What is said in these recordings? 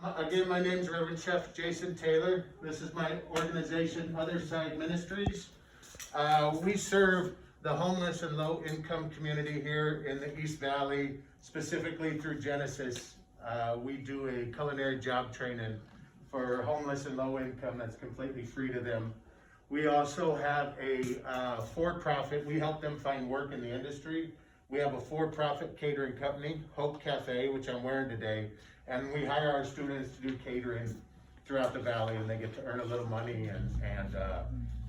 Again, my name is Reverend Chef Jason Taylor. This is my organization, Other Side Ministries. We serve the homeless and low-income community here in the East Valley, specifically through Genesis. We do a culinary job training for homeless and low-income that's completely free to them. We also have a for-profit. We help them find work in the industry. We have a for-profit catering company, Hope Cafe, which I'm wearing today, and we hire our students to do catering throughout the valley, and they get to earn a little money, and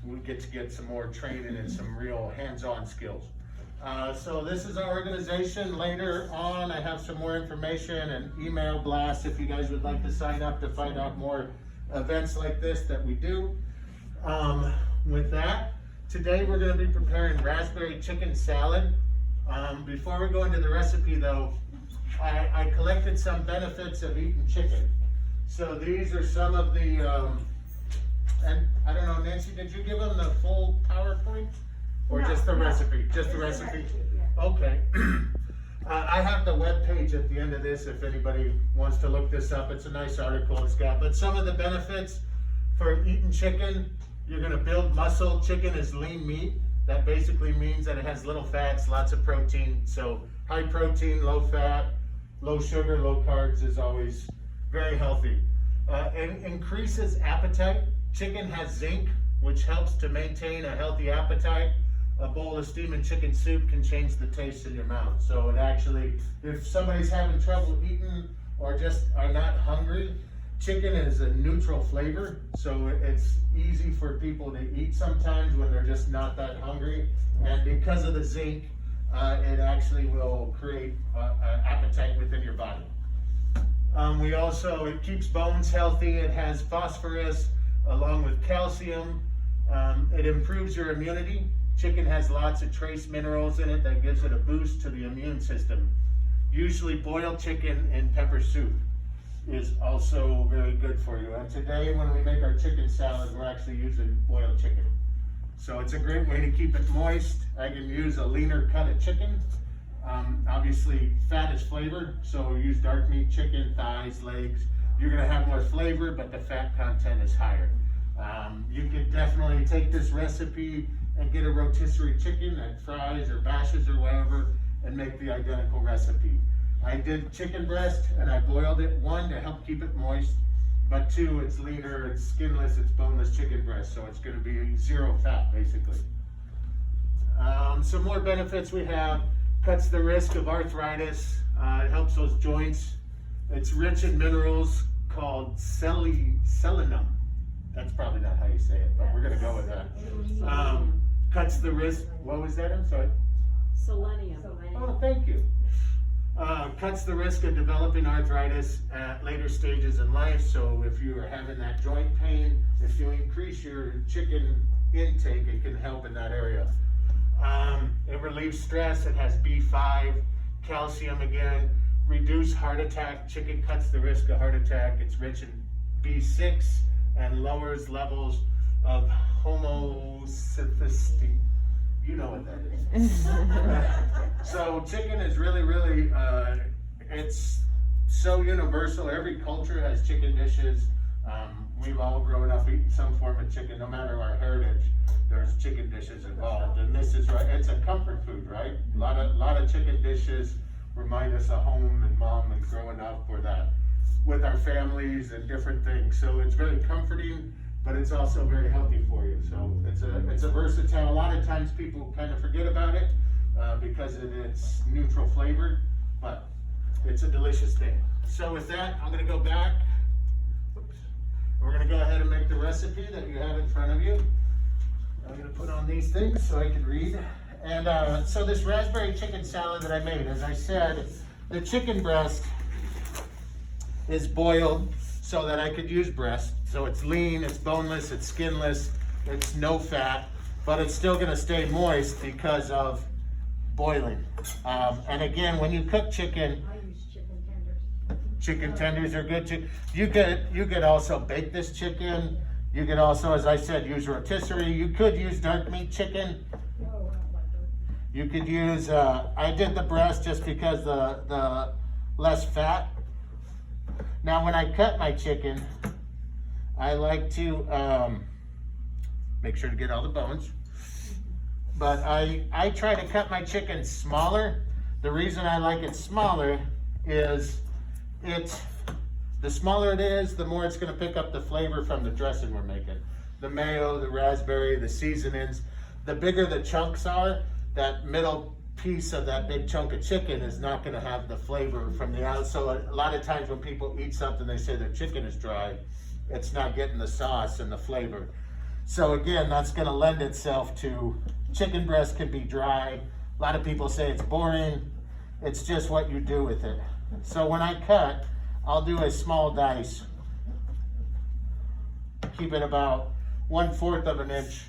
we get some more training and some real hands-on skills. So this is our organization. Later on, I have some more information and email blasts if you guys would like to sign up to find out more events like this that we do. With that, today we're going to be preparing raspberry chicken salad. Before we go into the recipe though, I collected some benefits of eating chicken. So these are some of the, and I don't know, Nancy, did you give them the full PowerPoint? Or no, just the recipe? Just the recipe? Okay. I have the web page at the end of this if anybody wants to look this up. It's a nice article it's got. But some of the benefits for eating chicken: you're going to build muscle. Chicken is lean meat. That basically means that it has little fats, lots of protein. So high protein, low fat, low sugar, low carbs is always very healthy. It increases appetite. Chicken has zinc, which helps to maintain a healthy appetite. A bowl of steaming chicken soup can change the taste in your mouth. So it actually, if somebody's having trouble eating or just are not hungry, chicken is a neutral flavor. So it's easy for people to eat sometimes when they're just not that hungry. And because of the zinc, it actually will create appetite within your body. It keeps bones healthy. It has phosphorus along with calcium. It improves your immunity. Chicken has lots of trace minerals in it that gives it a boost to the immune system. Usually boiled chicken in pepper soup is also very good for you. And today when we make our chicken salad, we're actually using boiled chicken. So it's a great way to keep it moist. I can use a leaner cut of chicken. Obviously fat is flavor, so use dark meat chicken, thighs, legs. You're gonna have more flavor, but the fat content is higher. You could definitely take this recipe and get a rotisserie chicken at Fry's or Bash's or wherever and make the identical recipe. I did chicken breast and I boiled it, one, to help keep it moist, but two, it's leaner, it's skinless, it's boneless chicken breast, so it's gonna be zero fat basically. Some more benefits we have: cuts the risk of arthritis, it helps those joints. It's rich in minerals called selenum. That's probably not how you say it, but we're gonna go with that. Cuts the risk, what was that, I'm sorry? Selenium. Oh, thank you. Cuts the risk of developing arthritis at later stages in life. So if you are having that joint pain, if you increase your chicken intake, it can help in that area. It relieves stress. It has B5, calcium again, reduce heart attack. Chicken cuts the risk of heart attack. It's rich in B6 and lowers levels of homocysteine. You know what that is. So chicken is really, it's so universal. Every culture has chicken dishes. We've all grown up eating some form of chicken, no matter our heritage. There's chicken dishes involved, and this is right. It's a comfort food, right? A lot of chicken dishes remind us of home and mom and growing up or that with our families and different things. So it's very comforting, but it's also very healthy for you. So it's a versatile. A lot of times people kind of forget about it because of its neutral flavor, but it's a delicious thing. So with that, I'm gonna go back. Oops. We're gonna go ahead and make the recipe that you have in front of you. I'm gonna put on these things so I can read. And so this raspberry chicken salad that I made, as I said, the chicken breast is boiled so that I could use breast. So it's lean, it's boneless, it's skinless, it's no fat, but it's still gonna stay moist because of boiling. And again, when you cook chicken, I use chicken tenders. chicken tenders are good too. You could also bake this chicken. You could also, as I said, use rotisserie. You could use dark meat chicken. You could use, I did the breast just because the less fat. Now, when I cut my chicken, I like to make sure to get all the bones. But I try to cut my chicken smaller. The reason I like it smaller is the smaller it is, the more it's gonna pick up the flavor from the dressing we're making. The mayo, the raspberry, the seasonings. The bigger the chunks are, that middle piece of that big chunk of chicken is not gonna have the flavor from the outside. So a lot of times when people eat something, they say their chicken is dry. It's not getting the sauce and the flavor. So again, that's gonna lend itself to, chicken breast can be dry. A lot of people say it's boring. It's just what you do with it. So when I cut, I'll do a small dice. Keep it about 1/4 of an inch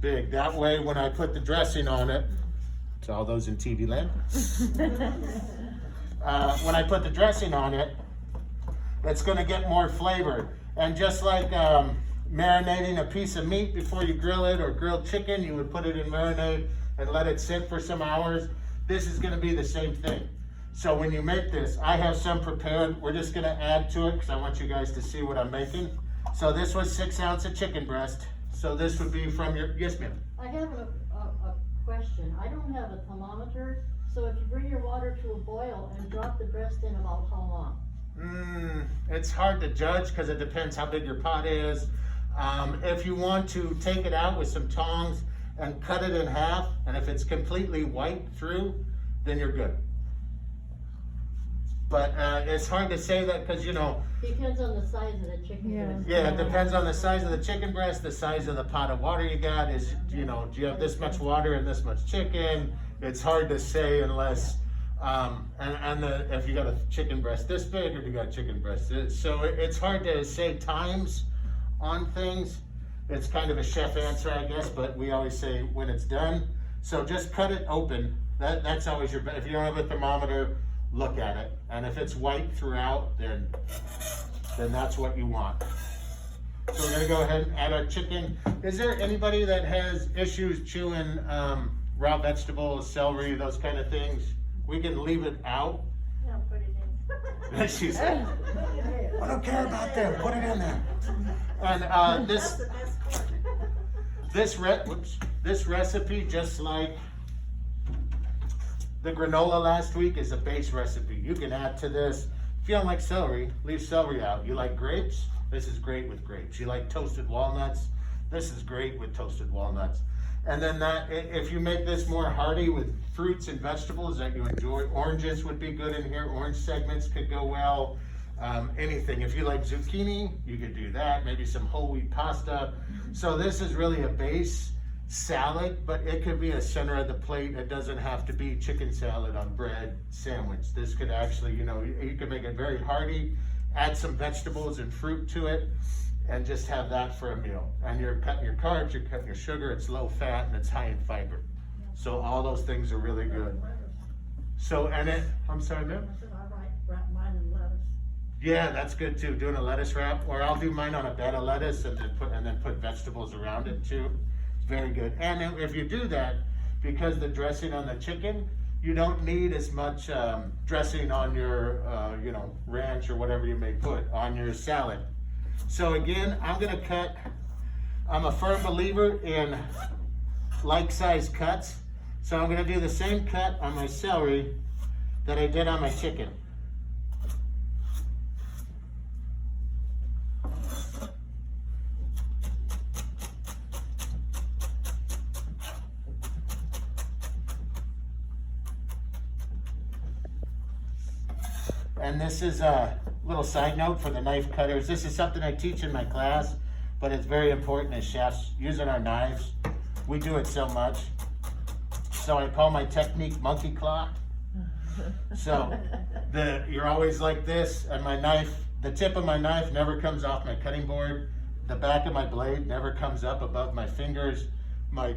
big. That way when I put the dressing on it, to all those in TV land, when I put the dressing on it, it's gonna get more flavor. And just like marinating a piece of meat before you grill it, or grilled chicken, you would put it in marinade and let it sit for some hours. This is gonna be the same thing. So when you make this, I have some prepared. We're just gonna add to it because I want you guys to see what I'm making. So this was 6 ounces of chicken breast. So this would be from your, yes ma'am? I have a question. I don't have a thermometer, so if you bring your water to a boil and drop the breast in, about how long? It's hard to judge because it depends how big your pot is. If you want to take it out with some tongs and cut it in half, and if it's completely white through, then you're good. But it's hard to say that because, you know, Depends on the size of the chicken breast. yeah, it depends on the size of the chicken breast, the size of the pot of water you got. Is, you know, do you have this much water and this much chicken? It's hard to say unless, if you got a chicken breast this big or you got chicken breast this. So it's hard to say times on things. It's kind of a chef answer, I guess, but we always say when it's done. So just cut it open. That's always your best. If you don't have a thermometer, look at it. And if it's white throughout, then that's what you want. So we're gonna go ahead and add our chicken. Is there anybody that has issues chewing raw vegetables, celery, those kind of things? We can leave it out. No, put it in. She said, I don't care about them, put it in there. And this recipe, just like the granola last week, is a base recipe. You can add to this. If you don't like celery, leave celery out. You like grapes? This is great with grapes. You like toasted walnuts? This is great with toasted walnuts. And then if you make this more hearty with fruits and vegetables that you enjoy, oranges would be good in here. Orange segments could go well. Anything. If you like zucchini, you could do that. Maybe some whole wheat pasta. So this is really a base salad, but it could be a center of the plate. It doesn't have to be chicken salad on bread sandwich. This could actually, you know, you could make it very hearty, add some vegetables and fruit to it, and just have that for a meal. And you're cutting your carbs, you're cutting your sugar, it's low fat, and it's high in fiber. So all those things are really good. So, I'm sorry, ma'am? I said, I wrap mine in lettuce. Yeah, that's good too, doing a lettuce wrap, or I'll do mine on a bed of lettuce and then put vegetables around it too. Very good. And if you do that, because the dressing on the chicken, you don't need as much dressing on your, ranch or whatever you may put on your salad. So again, I'm a firm believer in like-sized cuts. So I'm gonna do the same cut on my celery that I did on my chicken. And this is a little side note for the knife cutters. This is something I teach in my class, but it's very important as chefs, using our knives. We do it so much. So I call my technique monkey claw. So you're always like this, and my knife, the tip of my knife never comes off my cutting board. The back of my blade never comes up above my fingers. My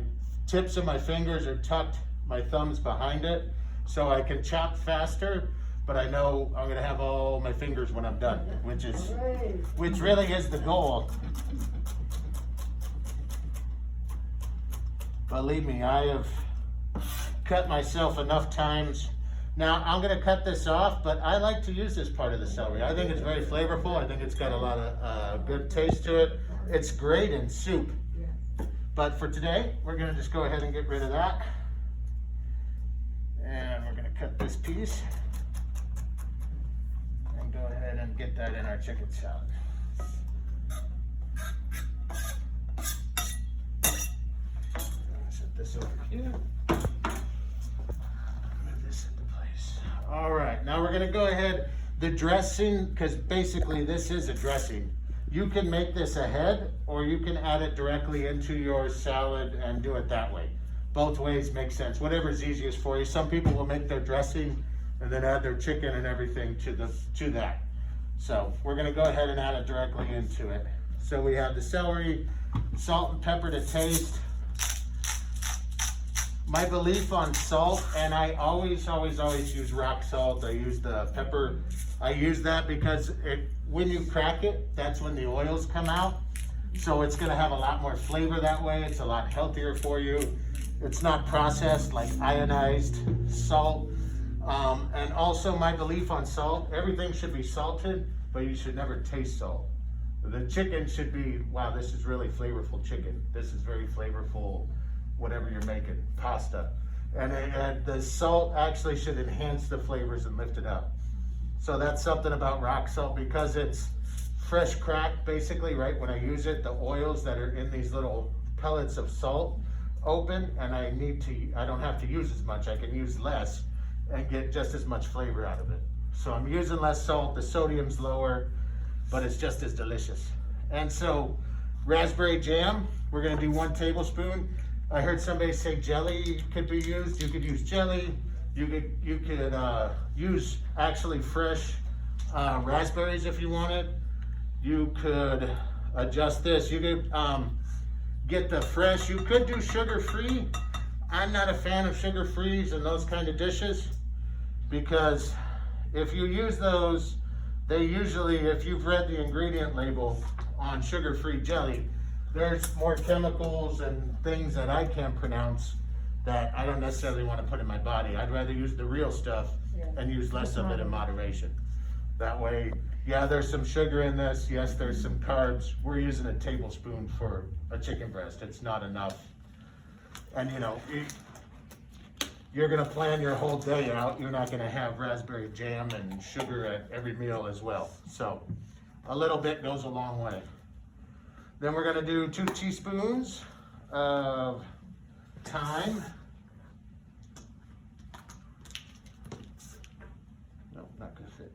tips of my fingers are tucked, my thumb's behind it, so I can chop faster. But I know I'm gonna have all my fingers when I'm done, which really is the goal. Believe me, I have cut myself enough times Now, I'm gonna cut this off, but I like to use this part of the celery. I think it's very flavorful. I think it's got a lot of good taste to it. It's great in soup. But for today, we're gonna just go ahead and get rid of that. And we're gonna cut this piece. And go ahead and get that in our chicken salad. Set this over here. All right, now we're gonna go ahead, the dressing, because basically this is a dressing. You can make this ahead, or you can add it directly into your salad and do it that way. Both ways make sense, whatever's easiest for you. Some people will make their dressing and then add their chicken and everything to that. So we're gonna go ahead and add it directly into it. So we have the celery, salt and pepper to taste. My belief on salt, and I always use rock salt. I use the pepper. I use that because when you crack it, that's when the oils come out. So it's gonna have a lot more flavor that way. It's a lot healthier for you. It's not processed like ionized salt. And also my belief on salt, everything should be salted, but you should never taste salt. The chicken should be, wow, this is really flavorful chicken. This is very flavorful, whatever you're making, pasta. And the salt actually should enhance the flavors and lift it up. So that's something about rock salt, because it's fresh cracked basically, right? When I use it, the oils that are in these little pellets of salt open, and I don't have to use as much, I can use less and get just as much flavor out of it. So I'm using less salt, the sodium's lower, but it's just as delicious. And so raspberry jam, we're gonna do 1 tablespoon. I heard somebody say jelly could be used. You could use jelly. You could use actually fresh raspberries if you wanted. You could adjust this. You could get the fresh. You could do sugar-free. I'm not a fan of sugar-frees and those kind of dishes, because if you use those, they usually, if you've read the ingredient label on sugar-free jelly, there's more chemicals and things that I can't pronounce that I don't necessarily want to put in my body. I'd rather use the real stuff and use less of it in moderation. That way, yeah, there's some sugar in this. Yes, there's some carbs. We're using a tablespoon for a chicken breast. It's not enough. And you know, you're gonna plan your whole day out. You're not gonna have raspberry jam and sugar at every meal as well. So a little bit goes a long way. Then we're gonna do 2 teaspoons of thyme. Nope, not gonna fit.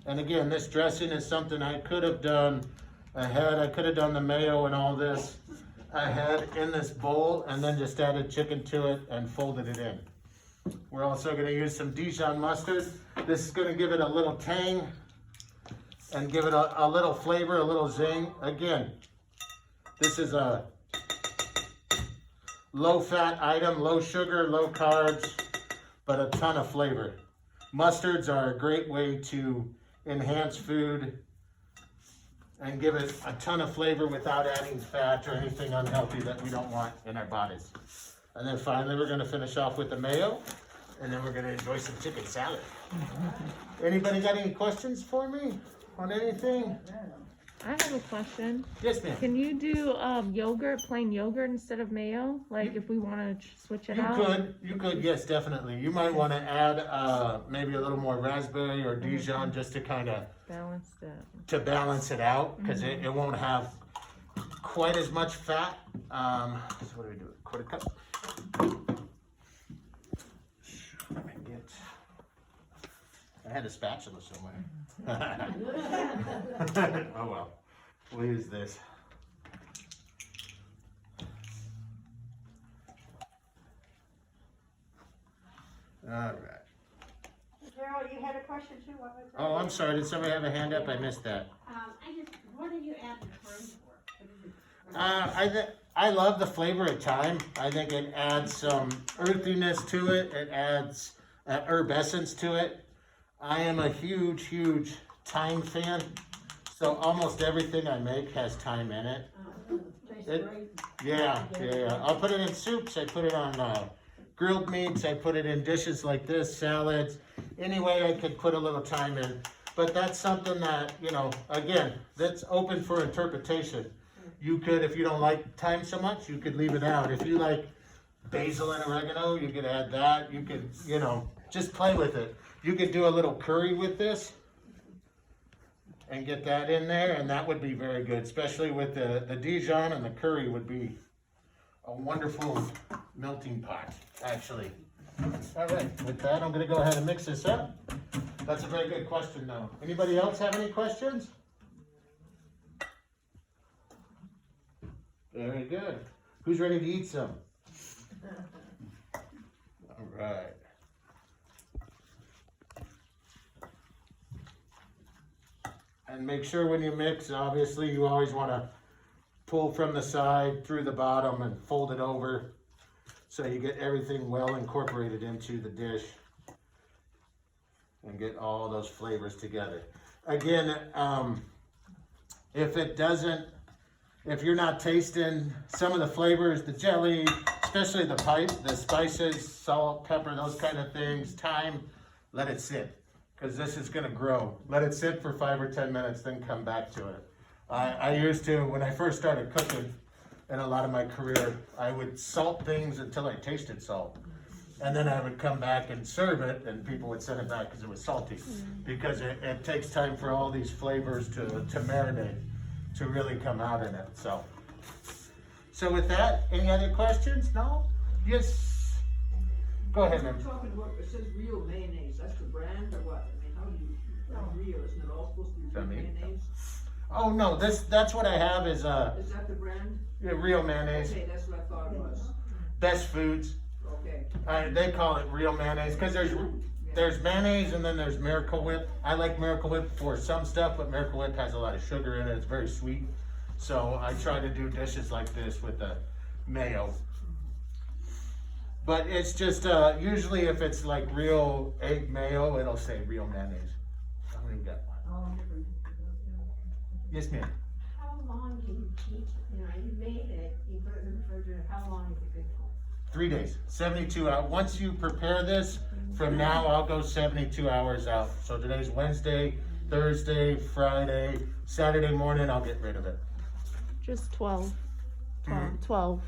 And again, this dressing is something I could have done ahead. I could have done the mayo and all this ahead in this bowl and then just added chicken to it and folded it in. We're also gonna use some Dijon mustard. This is gonna give it a little tang and give it a little flavor, a little zing. Again, this is a low-fat item, low sugar, low carbs, but a ton of flavor. Mustards are a great way to enhance food and give it a ton of flavor without adding fat or anything unhealthy that we don't want in our bodies. And then finally, we're gonna finish off with the mayo, and then we're gonna enjoy some chicken salad. Anybody got any questions for me on anything? I have a question. Yes, ma'am. Can you do yogurt, plain yogurt instead of mayo? Like if we want to switch it out? You could, yes, definitely. You might want to add maybe a little more raspberry or Dijon just to kind of Balance it out. because it won't have quite as much fat. So what do we do? 1/4 cup. Let me get. I had a spatula somewhere. Oh well, we'll use this. All right. Carol, you had a question too? What was that? Oh, I'm sorry. Did somebody have a hand up? I missed that. What do you add the thyme for? I love the flavor of thyme. I think it adds some earthiness to it. It adds herb essence to it. I am a huge thyme fan. So almost everything I make has thyme in it. Tastes great. Yeah. I'll put it in soups. I put it on grilled meats, I put it in dishes like this, salads, any way I could put a little thyme in. But that's something that, you know, again, that's open for interpretation. You could, if you don't like thyme so much, you could leave it out. If you like basil and oregano, you could add that. You could, you know, just play with it. You could do a little curry with this and get that in there, and that would be very good, especially with the Dijon, and the curry would be a wonderful melting pot, actually. All right, with that, I'm gonna go ahead and mix this up. That's a very good question, though. Anybody else have any questions? Very good. Who's ready to eat some? All right. And make sure when you mix, obviously, you always want to pull from the side through the bottom and fold it over so you get everything well incorporated into the dish and get all those flavors together. Again, if you're not tasting some of the flavors, the jelly, especially the spices, salt, pepper, those kind of things, thyme, let it sit. Because this is gonna grow. Let it sit for 5 or 10 minutes, then come back to it. I used to, when I first started cooking, in a lot of my career, I would salt things until I tasted salt. And then I would come back and serve it, and people would send it back because it was salty. Because it takes time for all these flavors to marinate, to really come out in it, so. So with that, any other questions? No? Yes? Go ahead, ma'am. You're talking about, it says real mayonnaise, that's the brand or what? I mean, how do you, real, isn't it all supposed to be real mayonnaise? Oh, no, that's what I have is Is that the brand? real mayonnaise. Okay, that's what I thought it was. Best Foods. Okay. They call it real mayonnaise because there's mayonnaise and then there's Miracle Whip. I like Miracle Whip for some stuff, but Miracle Whip has a lot of sugar in it. It's very sweet. So I try to do dishes like this with the mayo. But it's just, usually if it's like real egg mayo, it'll say real mayonnaise. I don't even got one. Yes, ma'am. How long can you keep, you know, you made it, you put it in the refrigerator, how long is it good for? 3 days, 72 hours. Once you prepare this, from now I'll go 72 hours out. So today's Wednesday, Thursday, Friday, Saturday morning, I'll get rid of it. Just 12. 12. 12.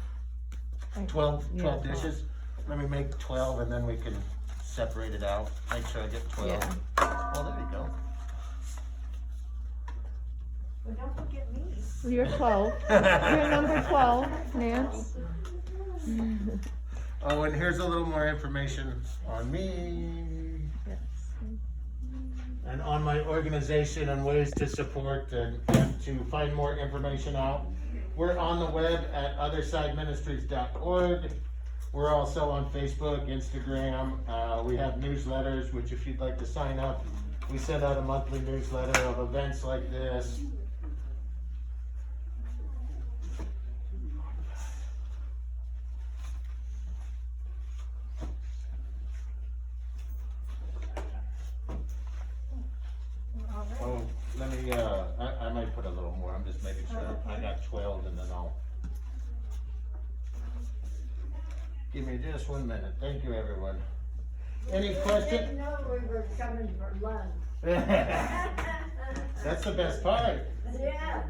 12 Yeah, dishes. Let me make 12 and then we can separate it out. Make sure I get 12. Yeah. Oh, there you go. But don't forget me. You're 12. You're number 12, Nance. Oh, and here's a little more information on me Yes. and on my organization and ways to support and to find more information out. We're on the web at othersideministries.org. We're also on Facebook, Instagram. We have newsletters, which if you'd like to sign up, we send out a monthly newsletter of events like this. Oh, let me, I might put a little more. I'm just making sure. I got 12 and then I'll. Give me just 1 minute. Thank you, everyone. Any Didn't questions? know we were coming for lunch. That's the best part. Yeah.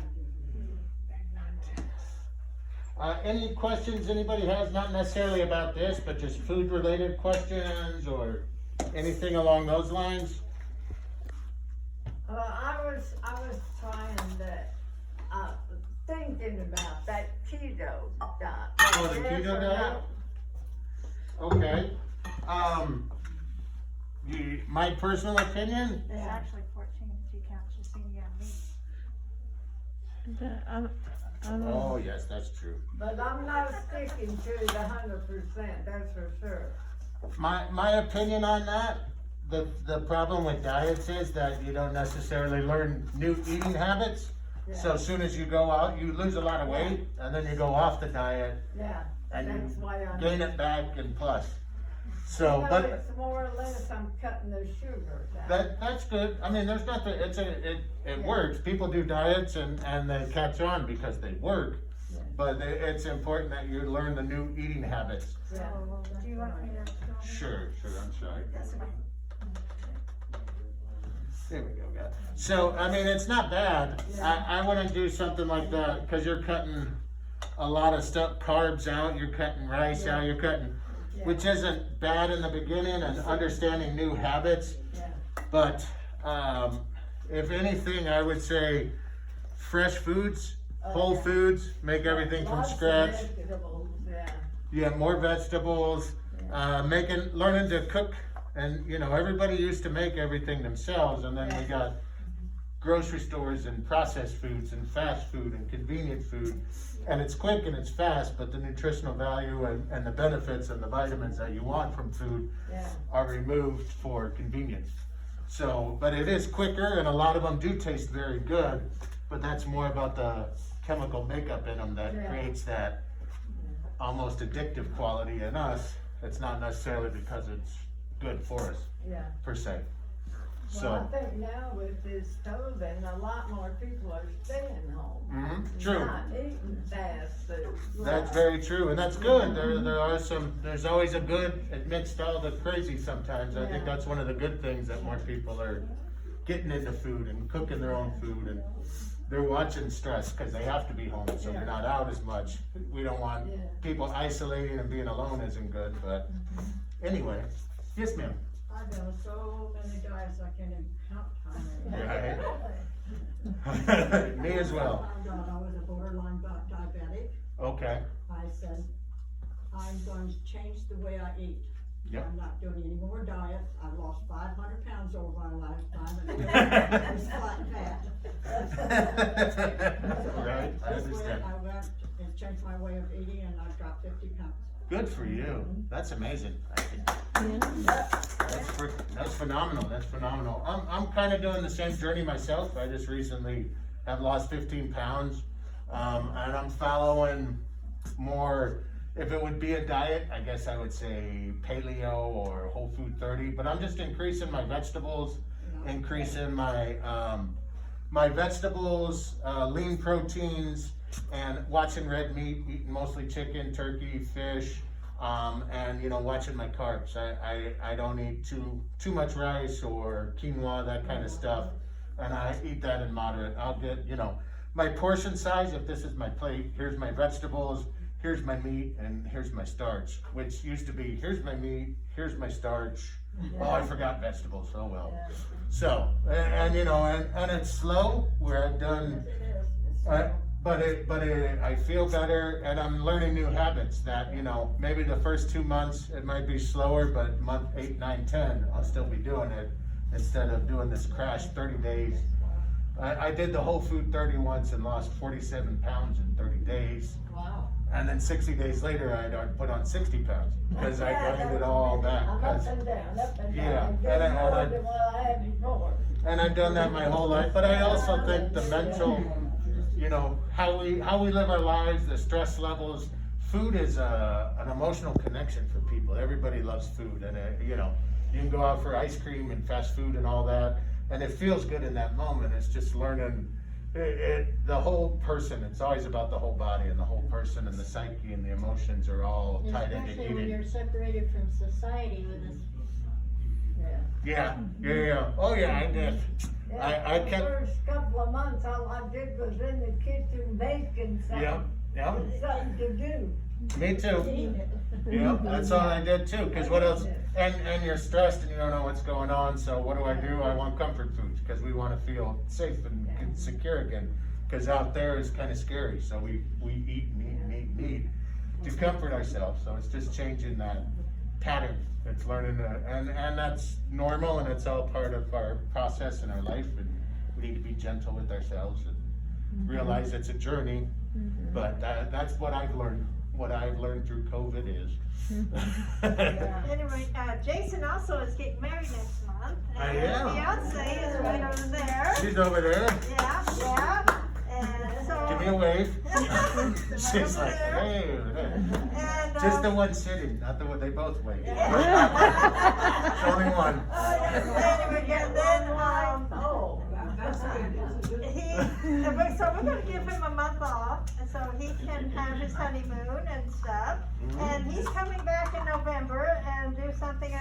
Any questions anybody has? Not necessarily about this, but just food related questions or anything along those lines? I was trying to, thinking about that keto diet. Oh, the keto diet? Okay. My personal opinion? It's actually 14 if you count zucchini and meat. Oh, yes, that's true. But I'm not sticking to the 100%, that's for sure. My opinion on that, the problem with diets is that you don't necessarily learn new eating habits. So as soon as you go out, you lose a lot of weight, and then you go off the diet, Yeah, and that's why I'm. gain it back and plus. So, No, but it's more or less I'm cutting the sugar down. that's good. I mean, there's nothing, it works. People do diets and they catch on because they work. Yeah. But it's important that you learn the new eating habits. Yeah. Do you want me to Sorry. That's okay. There we go, guys. So, I mean, it's not bad. I wouldn't do something like that, because you're cutting a lot of stuff, carbs out, you're cutting rice out, you're cutting, which isn't bad in the beginning, and understanding new habits. Yeah. But, if anything, I would say fresh foods, whole foods, make everything from Lots of scratch. vegetables, yeah. Yeah, more vegetables, learning to cook, and you know, everybody used to make everything themselves, and then we got grocery stores and processed foods and fast food and convenient food, and it's quick and it's fast, but the nutritional value and the benefits and the vitamins that you want from food Yeah. are removed for convenience. So, but it is quicker, and a lot of them do taste very good, but that's more about the chemical makeup in them that creates that almost addictive quality in us. It's not necessarily because it's good for us, Yeah. per se. Well, So, I think now with this COVID, a lot more people are staying home. true. Not eating fast food. That's very true, and that's good. There's always a good amidst all the crazy sometimes. I think Yeah. that's one of the good things, that more people are getting into food and cooking their own food, and they're watching stress because they have to be home, so they're not out as much. We don't want people isolating and being alone isn't good, but anyway. Yes, ma'am. I've done so many diets I can't even count how many. Right. Me as well. I found out I was a borderline diabetic. Okay. I said, I'm going to change the way I eat. Yep. I'm not doing any more diets. I've lost 500 pounds over my lifetime, and it was flat fat. Right, I This way understand. I went and changed my way of eating, and I dropped 50 pounds. Good for you. That's amazing. That's phenomenal. That's phenomenal. I'm kind of doing the same journey myself. I just recently have lost 15 pounds, and I'm following more. If it would be a diet, I guess I would say paleo or whole food 30. But I'm just increasing my vegetables, increasing my my vegetables, lean proteins, and watching red meat, eating mostly chicken, turkey, fish, and you know, watching my carbs. I don't eat too much rice or quinoa, that kind of stuff, and I eat that in moderate. I'll get, you know, my portion size. If this is my plate, here's my vegetables, here's my meat, and here's my starch, which used to be, here's my meat, here's my starch. Oh, I forgot vegetables. Oh well. So, and you know, and it's slow. Where I've done. But I feel better, and I'm learning new habits that, you know, maybe the first 2 months it might be slower, but month 8, 9, 10, I'll still be doing it instead of doing this crash 30 days. I did the whole food 30 once and lost 47 pounds in 30 days. Wow. And then 60 days later, I put on 60 pounds because I gained it all back. I'm 'Cause- up and down, up and down. Yeah, I'm and getting I- more than what I had before. And I've done that my whole life, but I also think the mental, you know, how we live our lives, the stress levels. Food is an emotional connection for people. Everybody loves food, and you know, you can go out for ice cream and fast food and all that, and it feels good in that moment. It's just learning the whole person. It's always about the whole body and the whole person, and the psyche and the emotions are all tied into Especially when eating. you're separated from society with this. Yeah. Oh yeah, I did. I The kept. first couple of months, all I did was in the kitchen baking Yeah. something to do. Me too. Yeah, that's all I did too, because what else, and you're stressed and you don't know what's going on, so what do? I want comfort foods, because we want to feel safe and secure again, because out there is kind of scary, so we eat and eat to comfort ourselves, so it's just changing that pattern. It's learning, and that's normal, and it's all part of our process in our life, and we need to be gentle with ourselves and realize it's a journey, but that's what I've learned. What I've learned through COVID is. Anyway, Jason also is getting married next month. I and am. Fiance is right over there. She's over there. Yeah. And so. Give me a wave. She's like, there. hey. And, Just the one sitting, not the one, they both wave. It's only one. Anyway, and then, Oh, That's good. he, So we're gonna give him a month off, and so he can have his honeymoon and stuff. And he's coming back in November and do something,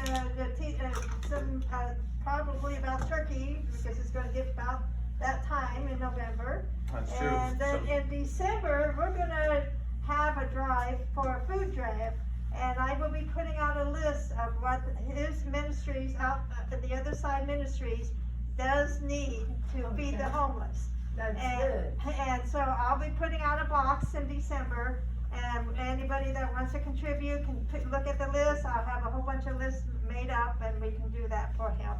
probably about turkey, because it's gonna get about that time in November. That's true. And then So- in December, we're gonna have a drive for a food drive. And I will be putting out a list of what his ministries out, the other side ministries does need to feed the homeless. That's good. And so I'll be putting out a box in December, and anybody that wants to contribute can look at the list. I'll have a whole bunch of lists made up, and we can do that for him.